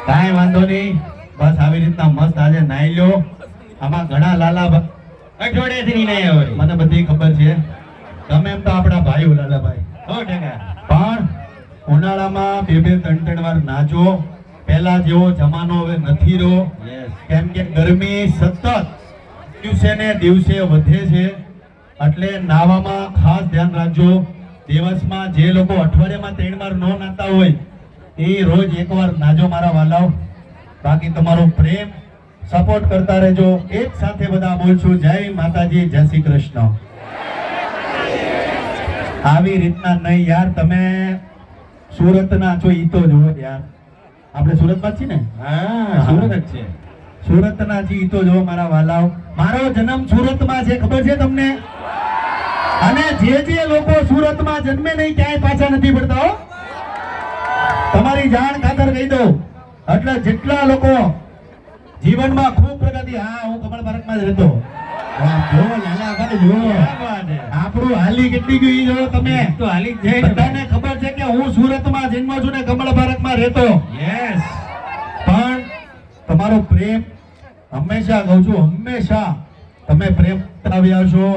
કાંઈ વાંધો નહીં, બસ આવી રીતના મસ્ત આજે નાઈ લ્યો. આમાં ઘણા લાલા અઠવાડિયાથી નહીં નાહ્યા હોય. મને બધી ખબર છે, તમે એમ તો આપણા ભાઈઓ લાલાભાઈ. 100%. પણ ઉનાળામાં બે ત્રણ વાર નાચો. પહેલા જેવો જમાનો હવે નથી રહ્યો, કેમ કે ગરમી સતત દિવસે ને દિવસે વધે છે. એટલે નાવામાં ખાસ ધ્યાન રાખજો. દિવસમાં જે લોકો અઠવાડિયામાં 3 વાર ન નાતા હોય એ રોજ એકવાર નાજો મારા વાલાઓ. બાકી તમારો પ્રેમ સપોર્ટ કરતા રહેજો. એક સાથે બધા બોલશું જય માતાજી, જય શ્રી કૃષ્ણ. આવી રીતના નહીં યાર, તમે સુરતના છો ઈ તો જુઓ યાર. આપણે સુરતમાં જ છીએ ને? હા, સુરત જ છે. સુરતના છીએ ઈ તો જુઓ મારા વાલાઓ. મારો જન્મ સુરતમાં છે, ખબર છે તમને? અને જે લોકો સુરતમાં જન્મે નહીં ક્યાંય પાછા નથી પડતા હો. તમારી જાણ ખાતર કહી દઉં. એટલે જેટલા લોકો જીવનમાં ખૂબ પ્રગતિ, હા હું કમળ પાર્કમાં જ રહેતો. જો નાના ભાઈ જો આપણું હાલી કેટલી ગયું જો તમે તો હાલી જ જાય. બધાને ખબર છે કે હું સુરતમાં જન્મ્યો છું ને કમળ પાર્કમાં રહેતો. યસ. પણ તમારો પ્રેમ હંમેશા કહું છું, હંમેશા તમે પ્રેમ આવ્યા છો.